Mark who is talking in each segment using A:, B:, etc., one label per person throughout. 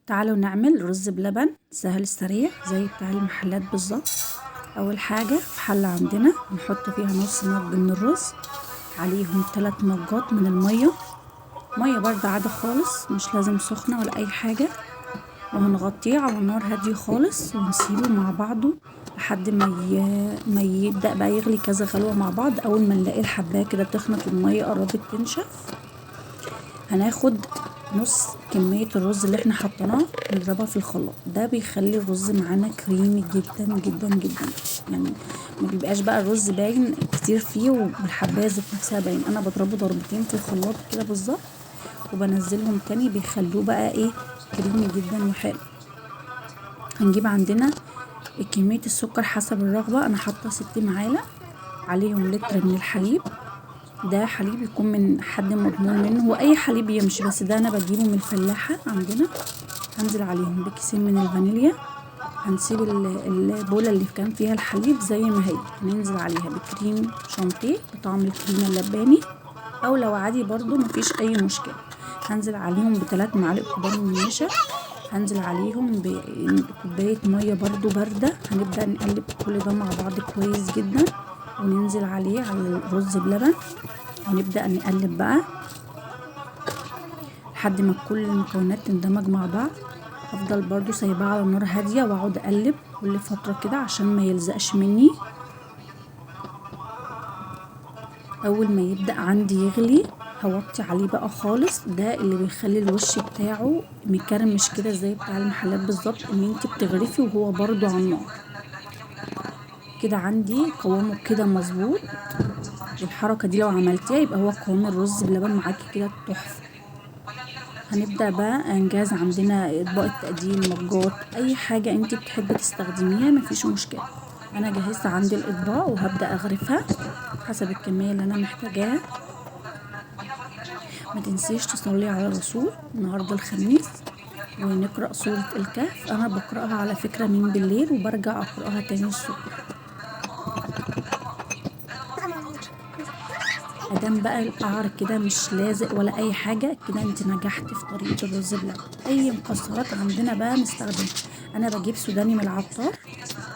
A: تعالوا نعمل رز بلبن سهل سريع زي بتاع المحلات بالظبط. اول حاجة في حلة عندنا نحط فيها نص مج من الرز، عليهم 3 مجات من المية، مية باردة عادة خالص مش لازم سخنة ولا اي حاجة، وهنغطيه على نار هادية خالص ونسيبه مع بعضه لحد ما يبدأ بقى يغلي كذا غلوة مع بعض. اول ما نلاقي الحباية كده تخنت والمية قربت تنشف، هناخد نص كمية الرز اللي احنا حطيناه نضربها في الخلاط. ده بيخلي الرز معانا كريمي جدا جدا جدا، يعني ما بيبقاش بقى الرز باين كتير فيه والحبايه ذات نفسها باين. انا بضربه ضربتين في الخلاط كده بالظبط وبنزلهم تاني، بيخلوه بقى ايه كريمي جدا وحلو. هنجيب عندنا كمية السكر حسب الرغبة، انا حاطه 6 معالق، عليهم لتر من الحليب. ده حليب يكون من حد مضمون منه، هو اي حليب يمشي بس ده انا بجيبه من الفلاحة عندنا. هنزل عليهم بكيسين من الفانيليا، هنسيب البولة اللي كان فيها الحليب زي ما هي، هننزل عليها بكريم شانتيه بطعم الكريمة اللباني، او لو عادي برضو مفيش اي مشكلة. هنزل عليهم ب3 معالق كبار من النشا، هنزل عليهم بكوباية مية برضو باردة. هنبدأ نقلب كل ده مع بعض كويس جدا، وننزل عليه على الرز بلبن ونبدأ نقلب بقى لحد ما كل المكونات تندمج مع بعض. هفضل برضو سايباه على نار هادية واقعد اقلب كل فترة كده عشان ما يلزقش مني. اول ما يبدأ عندي يغلي هوطي عليه بقى خالص، ده اللي بيخلي الوش بتاعه مكرمش كده زي بتاع المحلات بالظبط، ان انت بتغرفي وهو برضو على النار كده. عندي قوامه كده مظبوط، الحركة دي لو عملتيها يبقى هو قوام الرز بلبن معاكي كده تحفة. هنبدأ بقى نجهز عندنا اطباق التقديم، مجات، اي حاجة انت بتحبي تستخدميها مفيش مشكلة. انا جهزت عندي الاطباق وهبدأ اغرفها حسب الكمية اللي انا محتاجاها. ما تنسيش تصلي على الرسول، النهاردة الخميس ونقرأ سورة الكهف. انا بقرأها على فكرة من بالليل وبرجع اقرأها تاني الصبح. ادام بقى القعر كده مش لازق ولا اي حاجه كده، انت نجحتي في طريقه الرز بلبن. اي مكسرات عندنا بقى نستخدمها. انا بجيب سوداني من العطار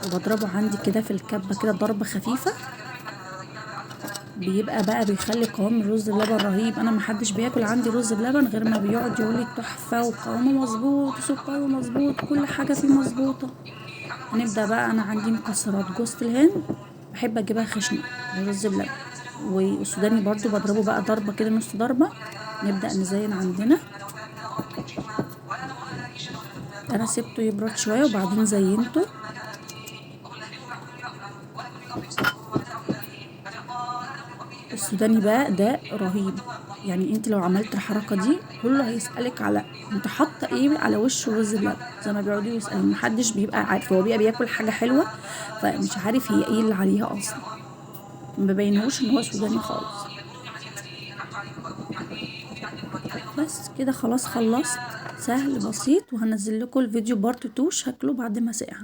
A: وبضربه عندي كده في الكبه كده ضربه خفيفه، بيبقى بقى بيخلي قوام الرز بلبن رهيب. انا محدش بياكل عندي رز بلبن غير ما بيقعد يقولي تحفه وقوامه مظبوط وسكره مظبوط كل حاجه فيه مظبوطه. هنبدا بقى، انا عندي مكسرات جوز الهند بحب اجيبها خشنه للرز بلبن، والسوداني برضو بضربه بقى ضربة كده نص ضربة. نبدأ نزين عندنا، انا سبته يبرد شوية وبعدين زينته. السوداني بقى ده رهيب، يعني انت لو عملت الحركة دي كله هيسألك على انت حاطة ايه على وش الرز بلبن، زي ما بيقعدوا يسألوا محدش بيبقى عارف، هو بيبقى بياكل حاجة حلوة فمش عارف هي ايه اللي عليها اصلا، ما بينهوش ان هو سوداني خالص. بس كده خلاص خلصت، سهل بسيط، وهنزل لكم الفيديو بارت 2 شكله بعد ما ساعة.